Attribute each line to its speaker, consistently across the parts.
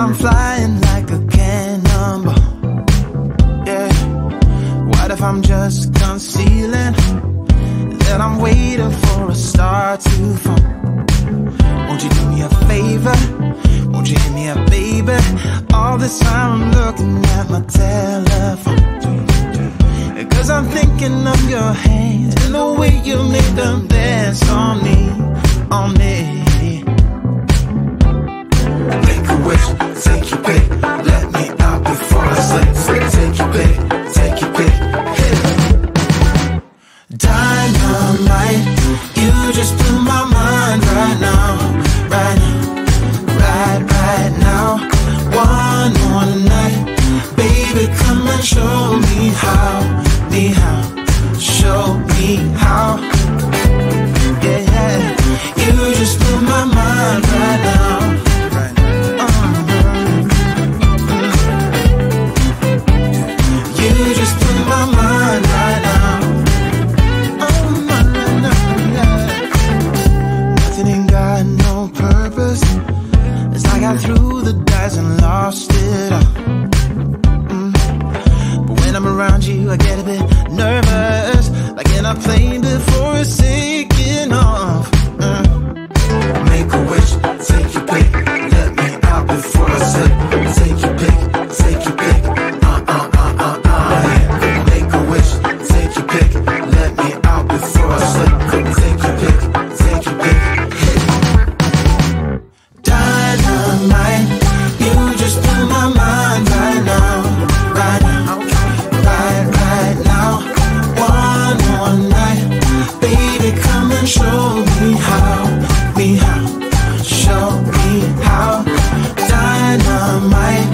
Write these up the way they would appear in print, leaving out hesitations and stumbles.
Speaker 1: I'm flying like a cannonball. Yeah. What if I'm just concealing that I'm waiting for a star to fall? Won't you do me a favor? Won't you hit me up, baby? All this time I'm looking at my telephone, 'cause I'm thinking of your hands and the way you made them dance on me, on me. Make a wish, take your pick, let me out before I sleep. Take your pick, take your pick, hit it. Dynamite, you just blew my mind right now, right now, right now. One more night, baby, come and show me how, show me how. Yeah, yeah, you just blew my mind right now. You just blew my mind right now. Oh, no, yeah. Nothing ain't got no purpose. It's like I threw the dice and lost it all. But when I'm around you, I get a bit nervous, like in a plane before it's taking off. Make a wish, take your pick, let me out before I slip. Take your pick, take your pick. Make a wish, take your pick, let me out before I slip. Take your pick, take your pick, hit it. Dynamite, you just blew my mind right now, right now, right now. One more night, baby, come and show me how, show me how. Dynamite,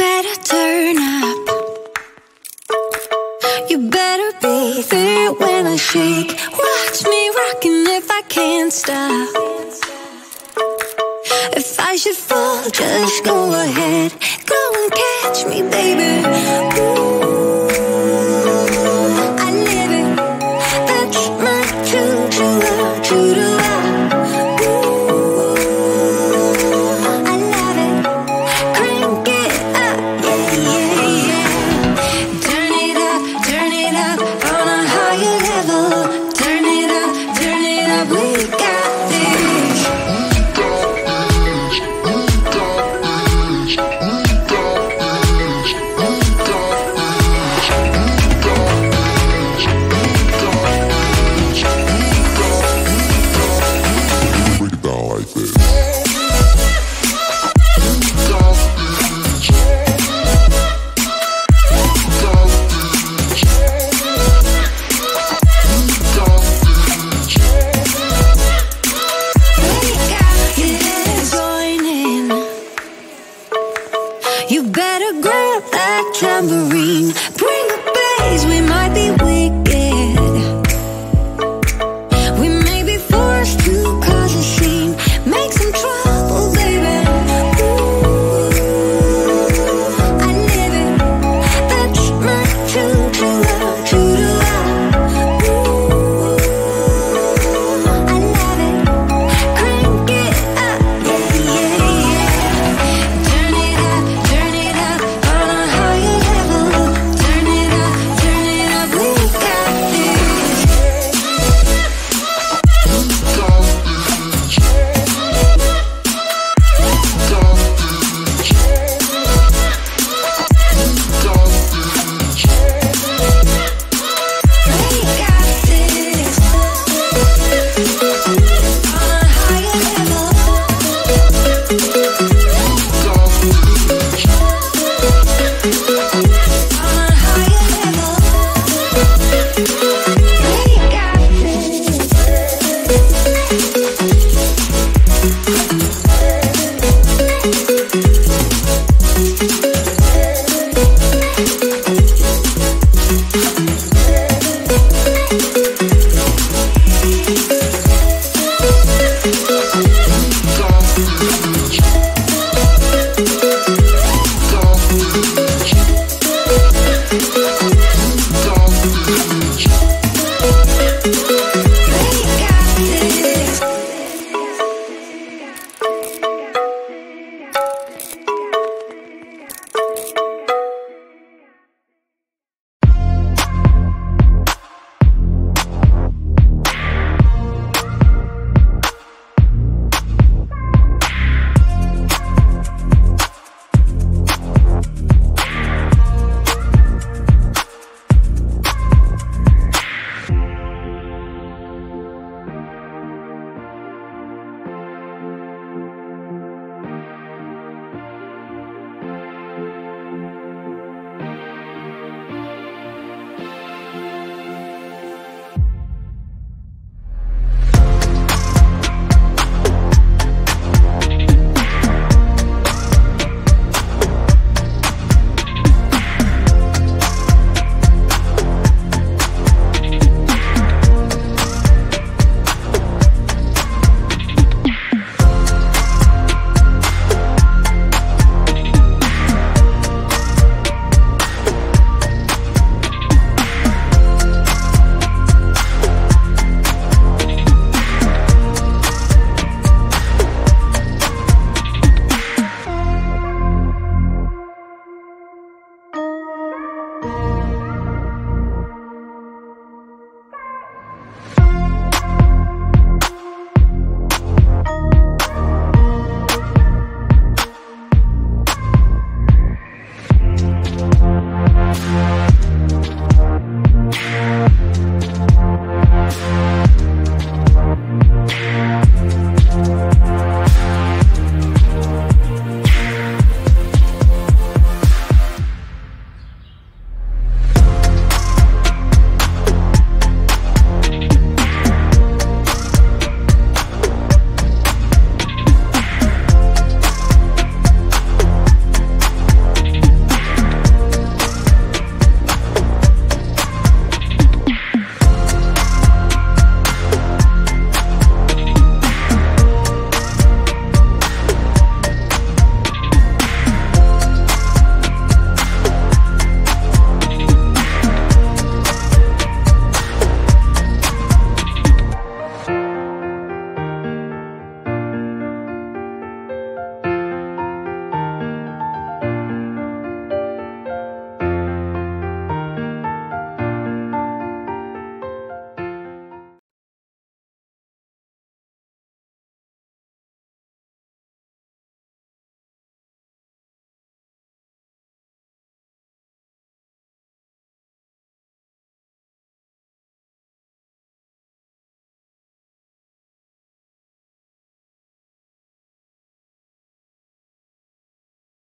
Speaker 2: better turn up. You better be there when I shake. Watch me rocking if I can't stop. If I should fall, just go ahead. Go and catch me, baby. Ooh, I live it. That's my true love, true love.